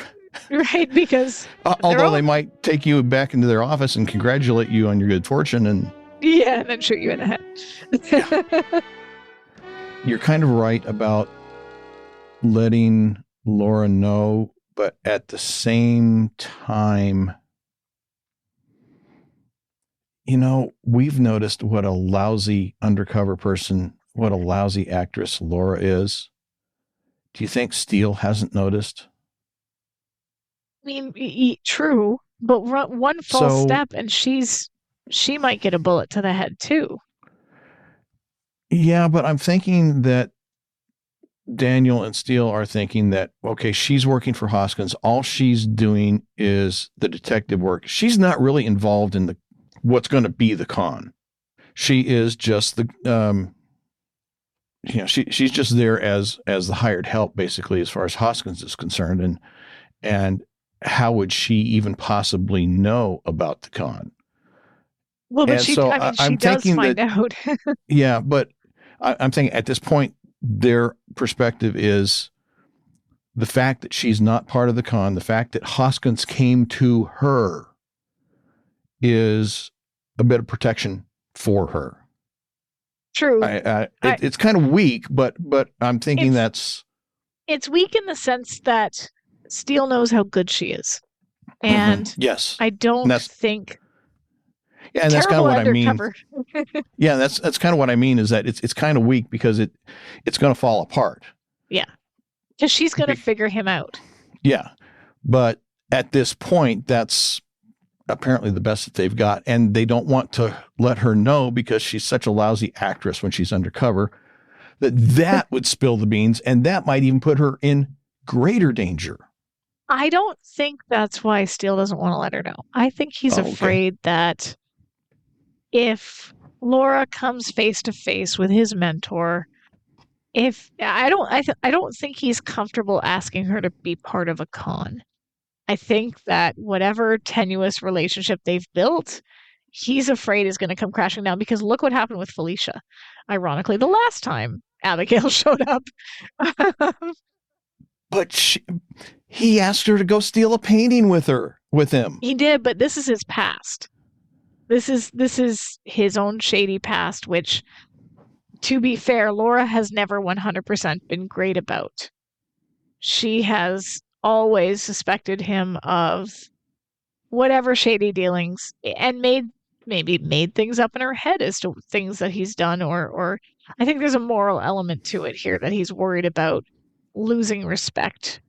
Right. Because although they might take you back into their office and congratulate you on your good fortune and then shoot you in the head. You're kind of right about letting Laura know, but at the same time, we've noticed what a lousy undercover person, what a lousy actress Laura is. Do you think Steele hasn't noticed? I mean, true, but one false step and she might get a bullet to the head too. Yeah, but I'm thinking that Daniel and Steele are thinking that, okay, she's working for Hoskins. All she's doing is the detective work. She's not really involved in what's going to be the con. She is just she's just there as the hired help, basically, as far as Hoskins is concerned. And how would she even possibly know about the con? Well, but she does find out. Yeah, but I'm thinking at this point, their perspective is the fact that she's not part of the con, the fact that Hoskins came to her is a bit of protection for her. True. It's kind of weak, but I'm thinking it's weak in the sense that Steele knows how good she is. And yes, I don't think. Yeah, and that's kind of what I mean. Yeah, that's kind of what I mean is that it's kind of weak because it's going to fall apart. Yeah, because she's going to figure him out. Yeah, but at this point, that's apparently the best that they've got, and they don't want to let her know because she's such a lousy actress when she's undercover that would spill the beans, and that might even put her in greater danger. I don't think that's why Steele doesn't want to let her know. I think he's afraid that if Laura comes face to face with his mentor, I don't think he's comfortable asking her to be part of a con. I think that whatever tenuous relationship they've built, he's afraid is going to come crashing down, because look what happened with Felicia. Ironically, the last time Abigail showed up. But he asked her to go steal a painting with him. He did, but this is his past. This is his own shady past, which, to be fair, Laura has never 100% been great about. She has always suspected him of whatever shady dealings and maybe made things up in her head as to things that he's done, or I think there's a moral element to it here that he's worried about losing respect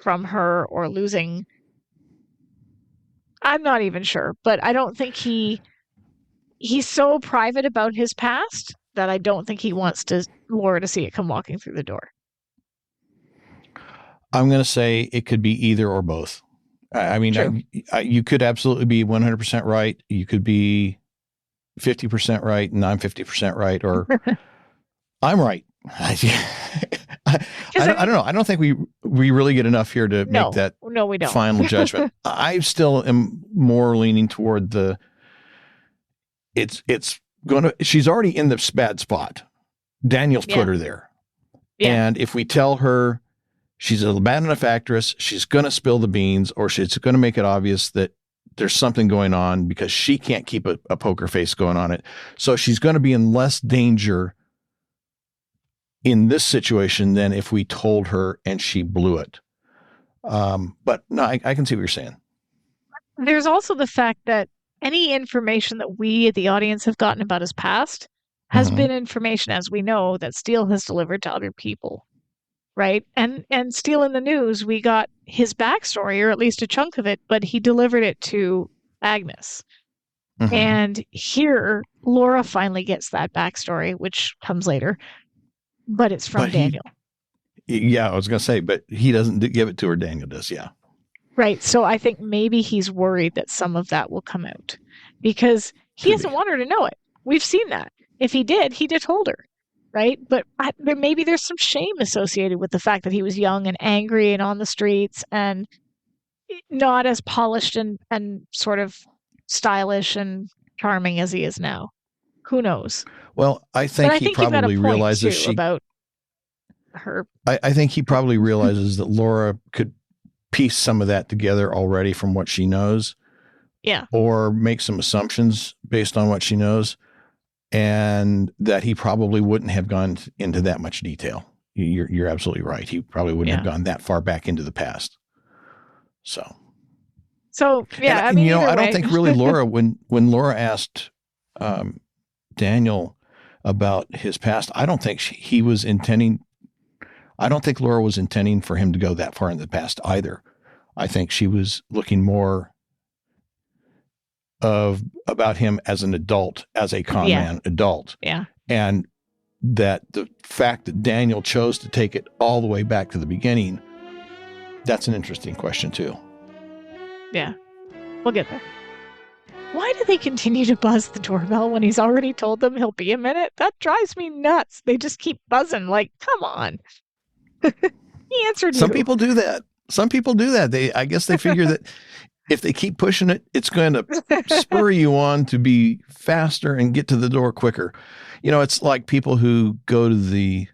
from her or losing. I'm not even sure, but I don't think he's so private about his past that I don't think he wants Laura to see it come walking through the door. I'm going to say it could be either or both. I mean, you could absolutely be 100% right. You could be 50% right, and I'm 50% right, or I'm right. I don't know. I don't think we really get enough here to make that we don't. Final judgment. I still am more leaning toward she's already in the bad spot. Daniel's put her there. Yeah. And if we tell her she's a bad enough actress, she's going to spill the beans, or she's going to make it obvious that there's something going on because she can't keep a poker face going on it. So she's going to be in less danger in this situation than if we told her and she blew it. But no, I can see what you're saying. There's also the fact that any information that we, the audience, have gotten about his past has been information, as we know, that Steele has delivered to other people. Right. And Steele in the news, we got his backstory, or at least a chunk of it, but he delivered it to Agnes. And here, Laura finally gets that backstory, which comes later, but it's from Daniel. I was going to say, but he doesn't give it to her. Daniel does. Yeah. Right. So I think maybe he's worried that some of that will come out because he doesn't want her to know it. We've seen that. If he did, he'd have told her. Right. But maybe there's some shame associated with the fact that he was young and angry and on the streets and not as polished and sort of stylish and charming as he is now. Who knows? Well, I think he probably realizes about her. I think he probably realizes that Laura could piece some of that together already from what she knows. Yeah. Or make some assumptions based on what she knows. And that he probably wouldn't have gone into that much detail. You're absolutely right. He probably wouldn't have gone that far back into the past. So yeah, and, I don't think really Laura, when Laura asked Daniel about his past, I don't think I don't think Laura was intending for him to go that far in the past either. I think she was looking more about him as an adult, as a con man adult. Yeah. And that the fact that Daniel chose to take it all the way back to the beginning, that's an interesting question too. Yeah. We'll get there. Why do they continue to buzz the doorbell when he's already told them he'll be a minute? That drives me nuts. They just keep buzzing like, come on. He answered Some people do that. I guess they figure that if they keep pushing it, it's going to spur you on to be faster and get to the door quicker. It's like people who go to the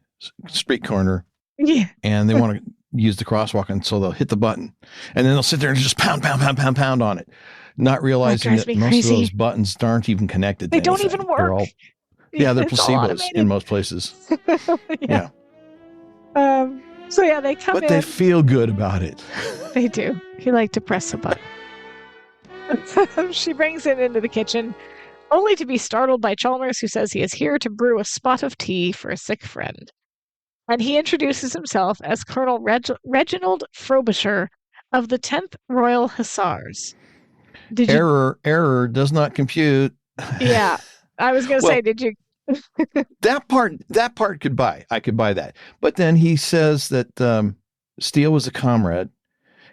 street corner and they want to use the crosswalk, and so they'll hit the button and then they'll sit there and just pound on it, not realizing that most of those buttons aren't even connected. They don't even work. They're placebos in most places. Yeah. So they come in. But they feel good about it. They do. He liked to press a button. She brings him into the kitchen, only to be startled by Chalmers, who says he is here to brew a spot of tea for a sick friend. And he introduces himself as Colonel Reginald Frobisher of the 10th Royal Hussars. Error does not compute. Yeah. I was going to say, did you... that part could buy. I could buy that. But then he says that Steele was a comrade,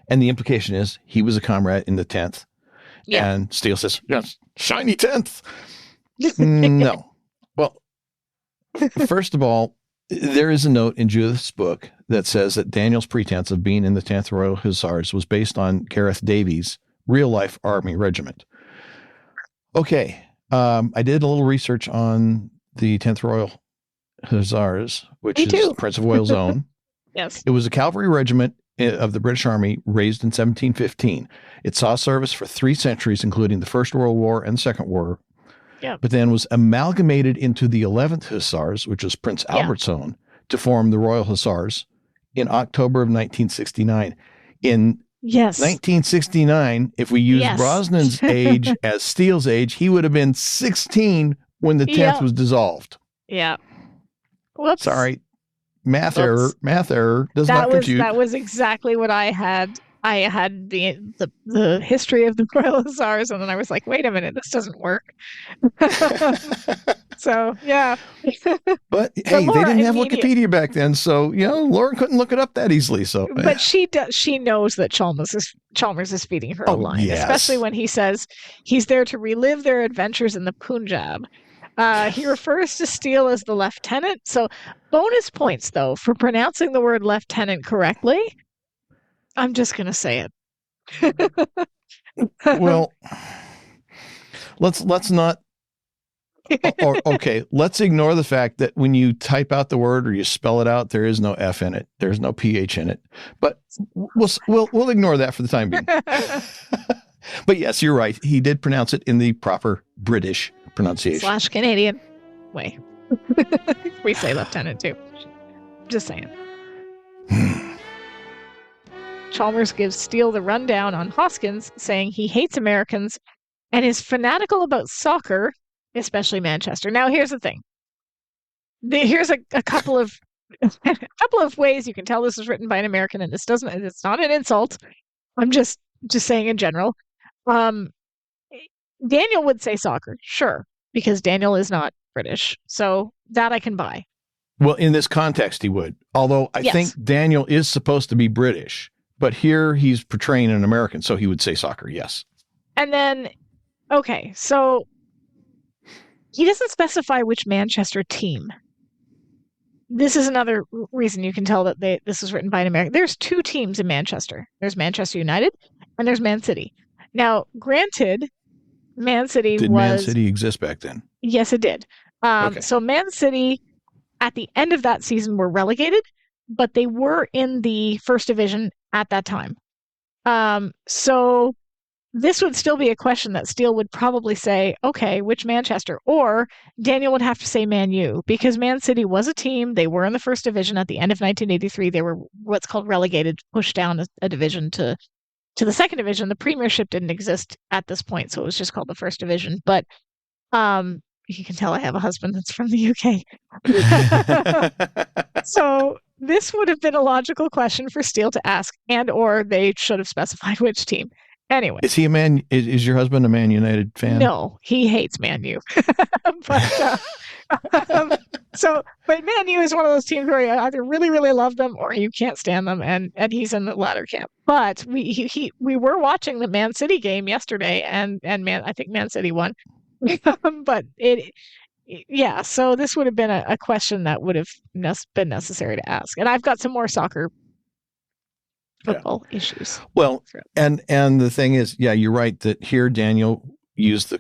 and the implication is he was a comrade in the 10th. Yeah. And Steele says, yes, shiny 10th. No. Well, first of all, there is a note in Judith's book that says that Daniel's pretense of being in the 10th Royal Hussars was based on Gareth Davies' real-life Army regiment. Okay. I did a little research on the 10th Royal Hussars, which is Prince of Wales' own. Yes. It was a cavalry regiment of the British Army raised in 1715. It saw service for 3 centuries, including the First World War and the Second War. Yeah. But then was amalgamated into the 11th Hussars, which was Prince Albert's own, to form the Royal Hussars in October of 1969. In Yes. 1969, if we use Brosnan's age as Steele's age, he would have been 16 when the 10th was dissolved. Yeah. Whoops. Sorry. Math error does not compute. That was exactly what I had. I had the history of the Royal Hussars, and then I was like, wait a minute, this doesn't work. So, yeah. But hey, they didn't have Wikipedia back then, so, Laura couldn't look it up that easily. So, but she knows that Chalmers is feeding her a line, especially when he says he's there to relive their adventures in the Punjab. He refers to Steele as the lieutenant. So, bonus points though for pronouncing the word lieutenant correctly. I'm just going to say it. Well, let's not. Okay, let's ignore the fact that when you type out the word or you spell it out, there is no F in it. There's no PH in it. But we'll ignore that for the time being. But yes, you're right. He did pronounce it in the proper British pronunciation / Canadian way. We say lieutenant too. Just saying. Chalmers gives Steele the rundown on Hoskins, saying he hates Americans and is fanatical about soccer, especially Manchester. Now, here's the thing. Here's a couple of ways you can tell this is written by an American, and it's not an insult. I'm just saying in general. Daniel would say soccer, sure, because Daniel is not British. So that I can buy. Well, in this context, he would. Although I think Daniel is supposed to be British. But here he's portraying an American, so he would say soccer, yes. And then, okay, so he doesn't specify which Manchester team. This is another reason you can tell that this was written by an American. There's 2 teams in Manchester. There's Manchester United and there's Man City. Now, granted, Man City Did Man City exist back then? Yes, it did. Okay. So Man City, at the end of that season, were relegated, but they were in the first division at that time. So this would still be a question that Steele would probably say, okay, which Manchester? Or Daniel would have to say Man U, because Man City was a team. They were in the first division at the end of 1983. They were what's called relegated, pushed down a division to the second division. The Premiership didn't exist at this point, so it was just called the first division. But you can tell I have a husband that's from the UK. So this would have been a logical question for Steele to ask, and or they should have specified which team. Anyway. Is he a Man? Is your husband a Man United fan? No, he hates Man U. But Man U is one of those teams where you either really, really love them or you can't stand them, and he's in the latter camp. But we were watching the Man City game yesterday, and I think Man City won. But so this would have been a question that would have been necessary to ask. And I've got some more soccer football issues. Well, and the thing is, you're right that here Daniel used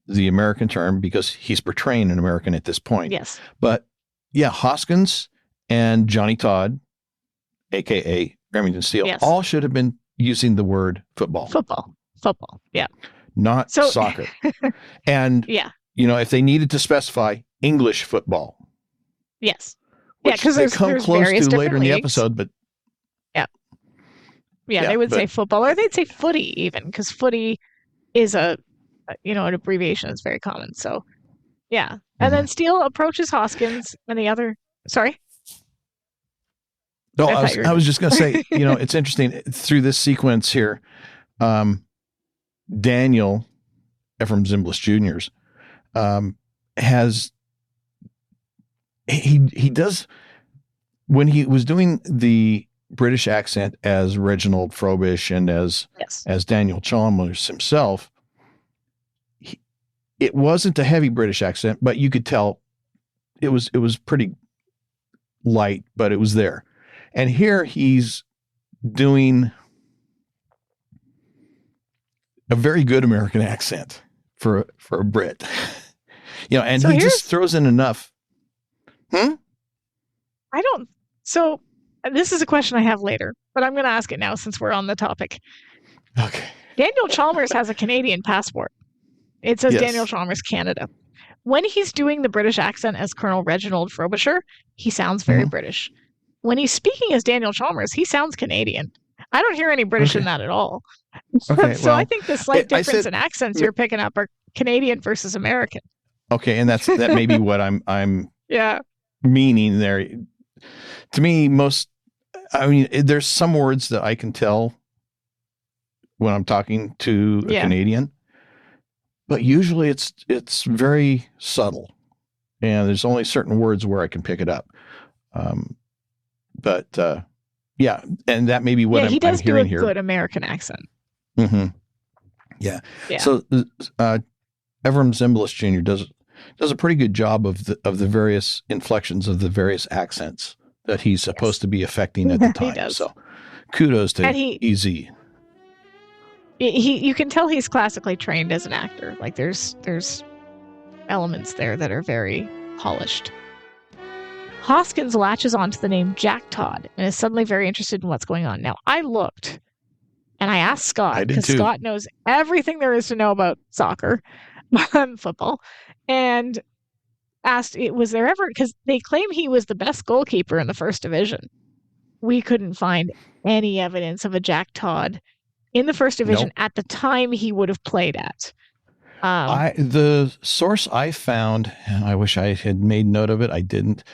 the American term because he's portraying an American at this point. Yes. But Hoskins and Johnny Todd, aka Remington Steele, all should have been using the word football. Football. Yeah. Not soccer. And if they needed to specify English football. Yes. Because they come close to later in the episode, but they would say football, or they'd say footy even, because footy is an abbreviation. It's very common. So, yeah. And then Steele approaches Hoskins and the other. Sorry. No, I was just going to say, it's interesting through this sequence here. Daniel, Ephraim Zimbalist Jr.'s, he does, when he was doing the British accent as Reginald Frobisher and as Daniel Chalmers himself, it wasn't a heavy British accent, but you could tell it was pretty light, but it was there. And here he's doing a very good American accent for a Brit, and so he just throws in enough. So this is a question I have later, but I'm going to ask it now since we're on the topic. Okay. Daniel Chalmers has a Canadian passport. It says Daniel Chalmers, Canada. When he's doing the British accent as Colonel Reginald Frobisher, he sounds very British. When he's speaking as Daniel Chalmers, he sounds Canadian. I don't hear any British Okay. in that at all. Okay. So I Well, think the slight I difference said in accents you're picking up are Canadian versus American. okay, and that may be what I'm Yeah. meaning there. To me, I mean, there's some words that I can tell when I'm talking to a Yeah. Canadian, but usually it's very subtle, and there's only certain words where I can pick it up. But yeah, and that may be what Yeah, he I'm does do a hearing here. good American accent. Mm-hmm. Yeah. Yeah. So Evram Zimbalist Jr. does a pretty good job of the various inflections of the various accents that he's supposed to be affecting at the time. He does. So kudos to And EZ. you can tell he's classically trained as an actor. Like there's elements there that are very polished. Hoskins latches onto the name Jack Todd and is suddenly very interested in what's going on. Now, I looked and I asked Scott, because Scott knows everything there is to know about soccer, football, and asked, was there ever, because they claim he was the best goalkeeper in the first division. We couldn't find any evidence of a Jack Todd in the first division at the time he would have played at. The source I found, and I wish I had made note of it, I didn't.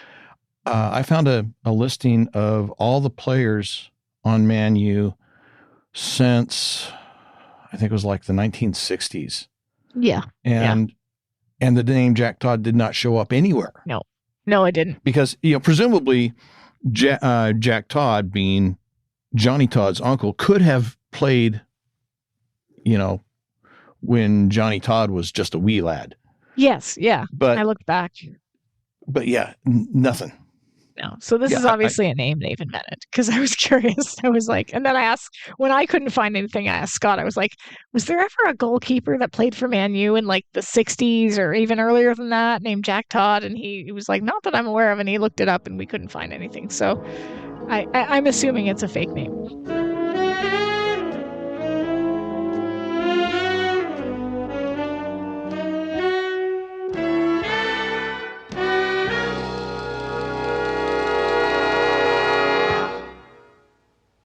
I found a listing of all the players on Man U since I think it was like the 1960s. Yeah. And the name Jack Todd did not show up anywhere. No, it didn't. Because, presumably Jack Todd, being Johnny Todd's uncle, could have played, when Johnny Todd was just a wee lad. Yes, yeah. But I looked back. But yeah, nothing. No. So this is obviously a name they've invented, because I was curious. I was like, and then I asked, when I couldn't find anything, I asked Scott, I was like, was there ever a goalkeeper that played for Man U in like the 60s or even earlier than that named Jack Todd? And he was like, not that I'm aware of. And he looked it up and we couldn't find anything. So I'm assuming it's a fake name.